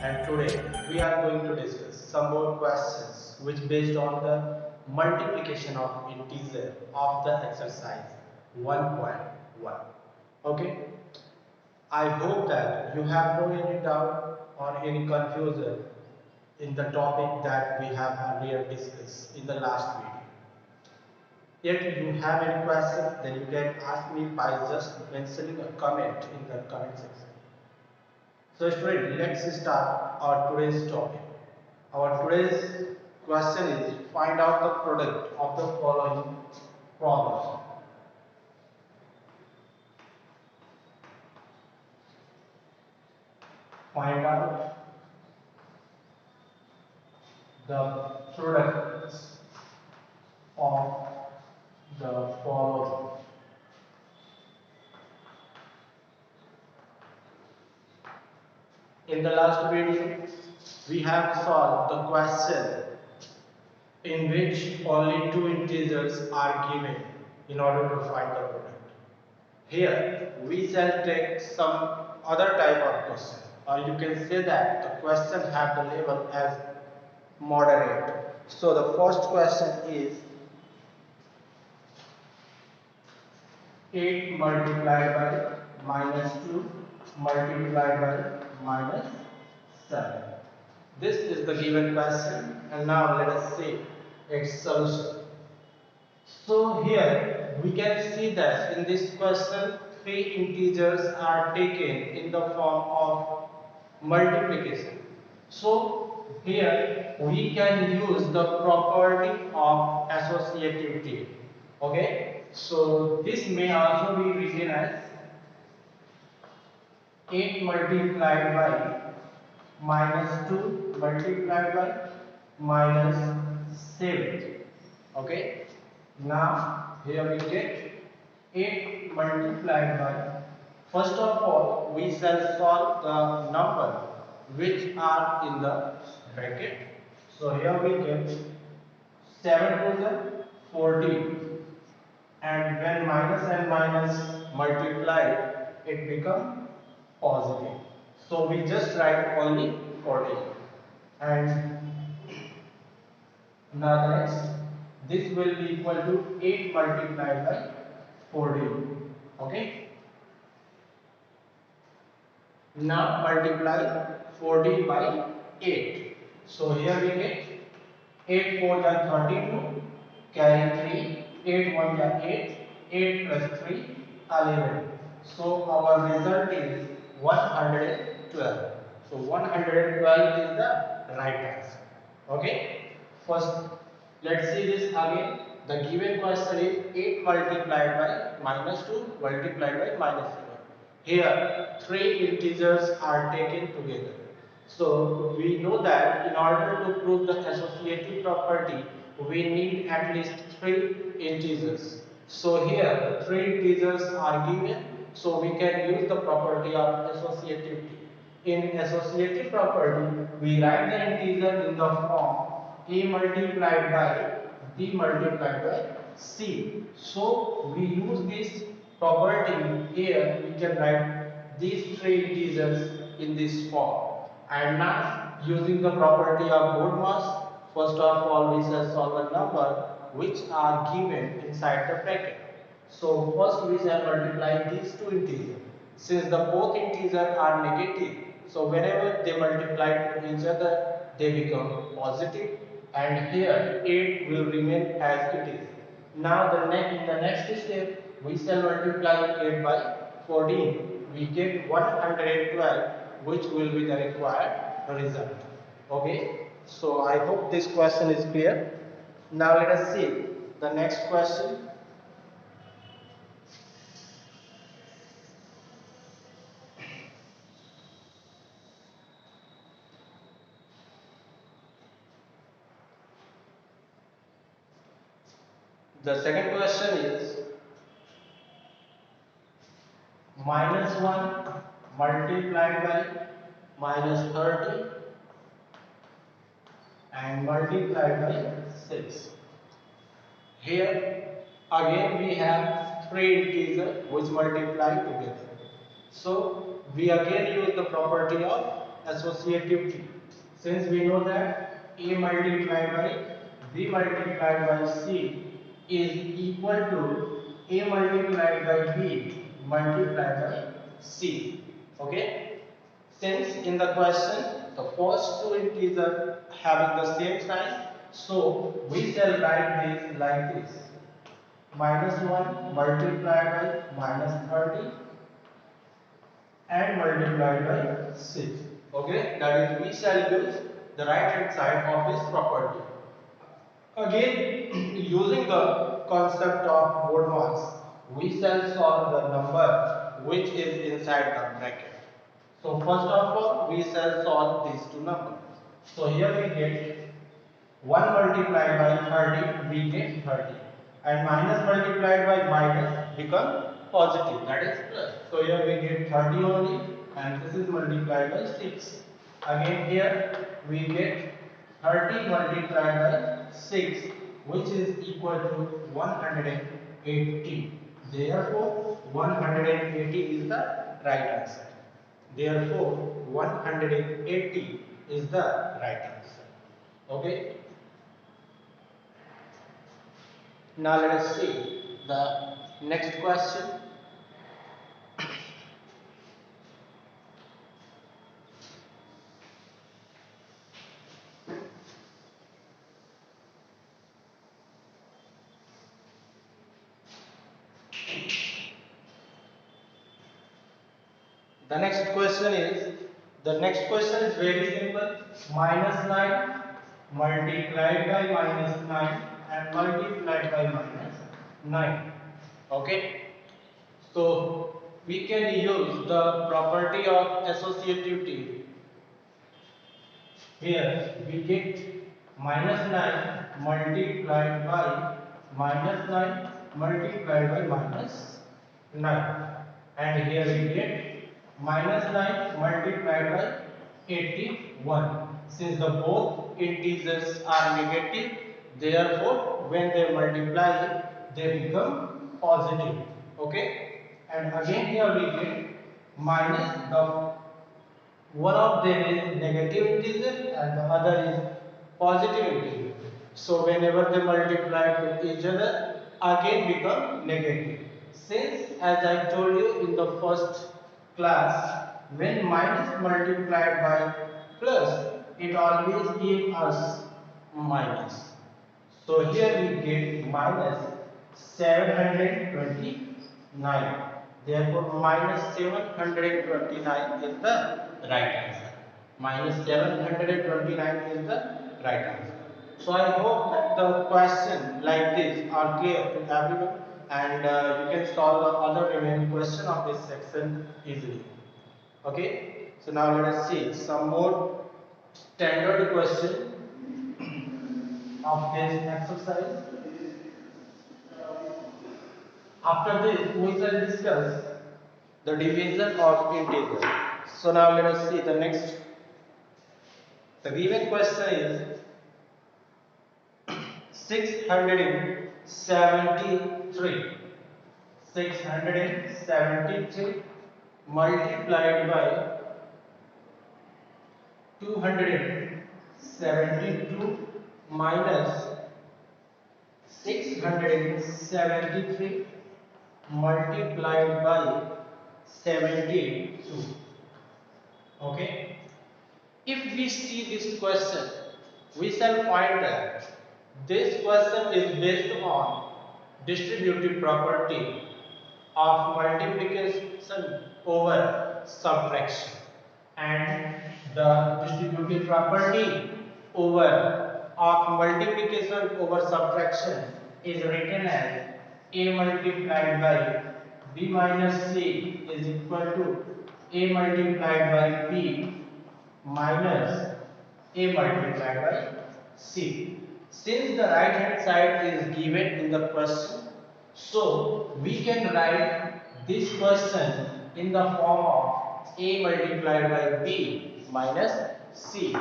and today we are going to discuss some more questions which based on the multiplication of integer of the exercise 1.1. Okay, I hope that you have no any doubt or any confusion in the topic that we have earlier discussed in the last video. If you have any question, then you can ask me by just mentioning a comment in the comment section. So student, let's start our today's topic. Our today's question is find out the product of the following problems. Find out the products of the following. In the last video, we have solved the question in which only two integers are given in order to find the product. Here, we shall take some other type of question, or you can say that the question have the label as moderate. So the first question is 8 multiplied by minus 2 multiplied by minus 7. This is the given question, and now let us see its solution. So here we can see that in this question three integers are taken in the form of multiplication. So here we can use the property of associativity. Okay, so this may also be written as 8 multiplied by minus 2 multiplied by minus 7. Okay, now here we get 8 multiplied by, first of all we shall solve the number which are in the bracket. So here we get 7 to the 14, and when minus and minus multiply it become positive. So we just write only 14, and now next this will be equal to 8 multiplied by 14. Okay, now multiply 14 by 8. So here we get 8 4 is 32, carry 3, 8 1 is 8, 8 plus 3 11. So our result is 112. So 112 is the right answer. Okay, first let's see this again. The given question is 8 multiplied by minus 2 multiplied by minus 7. Here, three integers are taken together. So, we know that in order to prove the associative property, we need at least three integers. So, here the three integers are given, so we can use the property of associativity. In associative property, we write the integer in the form a multiplied by b multiplied by c. So we use this property here. We can write these three integers in this form. And now using the property of BODMAS, first of all we shall solve a number which are given inside the bracket. So first we shall multiply these two integers. Since the both integers are negative, so whenever they multiply to each other, they become positive, and here 8 will remain as it is. Now in the next step, we shall multiply 8 by 14. We get 112, which will be the required result. Okay, so I hope this question is clear. Now let us see the next question. The second question is minus 1 multiplied by minus 30 and multiplied by 6. Here again we have three integers which multiply together. So we again use the property of associativity. Since we know that A multiplied by B multiplied by C is equal to A multiplied by B multiplied by C. Okay? Since in the question the first two integers having the same sign, so we shall write this like this: -1 multiplied by -30 and multiplied by 6. Okay, that is we shall use the right hand side of this property. Again, using the concept of mode marks, we shall solve the number which is inside the bracket. So first of all, we shall solve these two numbers. So here we get 1 multiplied by 30, we get 30. And minus multiplied by minus become positive, that is plus. So here we get 30 only, and this is multiplied by 6. Again here we get 30 multiplied by 6, which is equal to 180. Therefore 180 is the right answer. Therefore 180 is the right answer. Okay. Now let us see the next question. The next question is very simple. -9 multiplied by -9 and multiplied by -9. Okay. So we can use the property of associativity. Here we get -9 multiplied by -9 multiplied by -9, and here we get -9 multiplied by 81. Since the both integers are negative, therefore when they multiply they become positive. Okay, and again here we get minus the one of them is negative integer and the other is positive integer. So whenever they multiply to each other, again become negative. Since as I told you in the first class, when minus multiplied by plus, it always gives us minus. So here we get minus 729. Therefore, minus 729 is the right answer. Minus 729 is the right answer. So I hope that the question like this are clear to everyone, and you can solve the other remaining question of this section easily. Okay. So now let us see some more standard question of this exercise. After this, we shall discuss the division of integers. So now let us see the next. The given question is 673. 673 multiplied by 272 minus 673 multiplied by 72. Okay. If we see this question, we shall find that this question is based on distributive property of multiplication over subtraction, and the distributive property over of multiplication over subtraction is written as A multiplied by B minus C is equal to A multiplied by B minus A multiplied by C. Since the right hand side is given in the question, so we can write this question in the form of A multiplied by B minus C.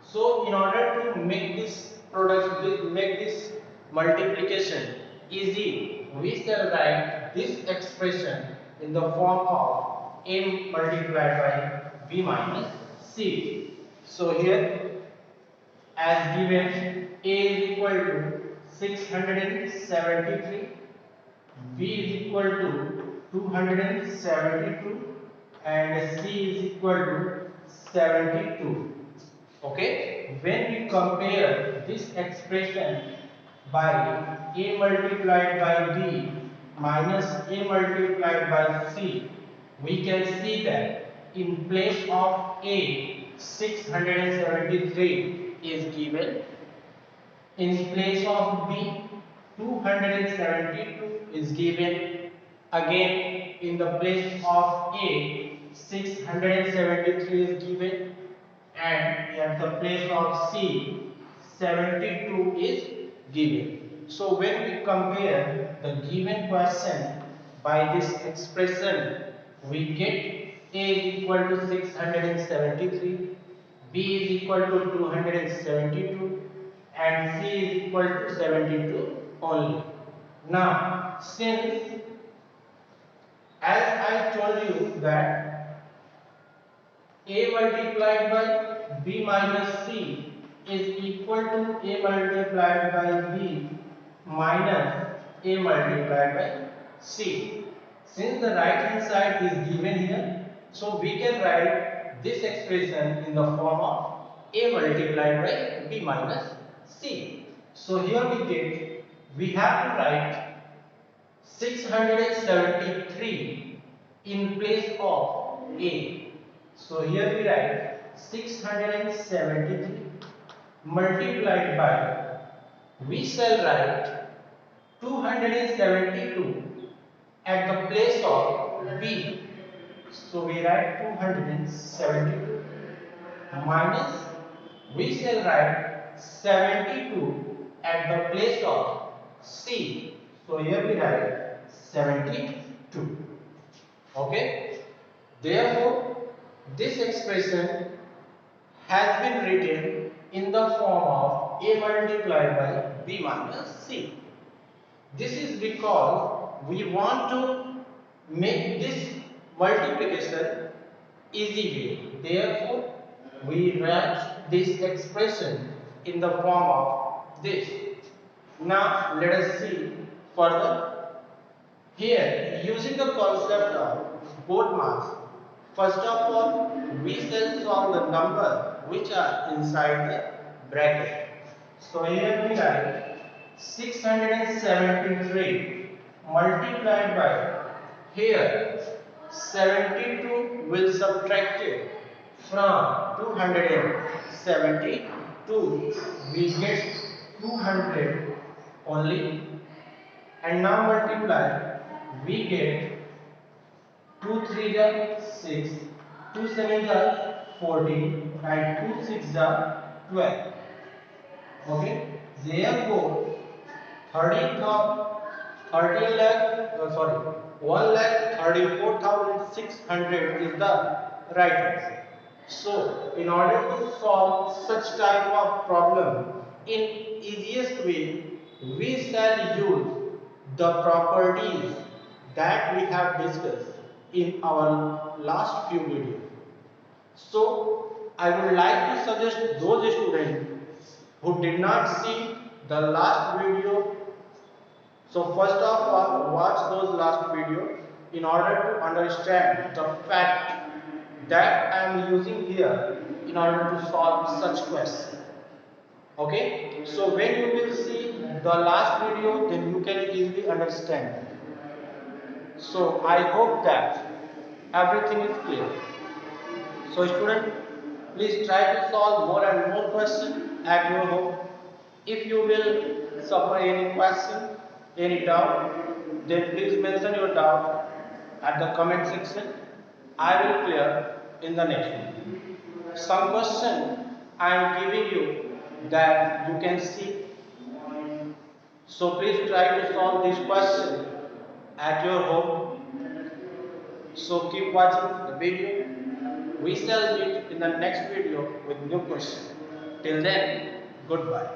So in order to make this product, make this multiplication easy, we shall write this expression in the form of A multiplied by B minus C. So here as given A is equal to 673, B is equal to 272 and C is equal to 72. Okay, when we compare this expression by A multiplied by B minus A multiplied by C, we can see that in place of A 673 is given, in place of B 272 is given, again in the place of A 673 is given, and at the place of C 72 is given. So when we compare the given question by this expression, we get A is equal to 673, B is equal to 272 and C is equal to 72 only. Now since as I told you that A multiplied by B minus C is equal to A multiplied by B minus A multiplied by C. Since the right hand side is given here, so we can write this expression in the form of A multiplied by B minus C. So here we have to write 673 in place of A. So here we write 673 multiplied by, we shall write 272 at the place of B. So we write 272 minus, we shall write 72 at the place of C. So here we write 72. Okay. Therefore, this expression has been written in the form of A multiplied by B minus C. This is because we want to make this multiplication easy way. Therefore, we write this expression in the form of this. Now, let us see further. Here, using the concept of BODMAS, first of all, we shall solve the number which are inside the bracket. So here we write 673 multiplied by, here 72 will subtract it from 272, we get 200 only, and now multiply, we get 2 3 are 6, 2 7 are 14 and 2 6 are 12. Okay, therefore 30 lakh, sorry, 1,34,600 is the right answer. So in order to solve such type of problem in easiest way, we shall use the properties that we have discussed in our last few videos. So I would like to suggest those students who did not see the last video. So first of all, watch those last videos in order to understand the fact that I am using here in order to solve such questions. Okay, so when you will see the last video, then you can easily understand. So I hope that everything is clear. So student, please try to solve more and more questions at your home. If you will suffer any question, any doubt, then please mention your doubt at the comment section. I will clear in the next one. Some question I am giving you that you can see. So please try to solve this question at your home. So keep watching the video. We shall meet in the next video with new question. Till then, goodbye.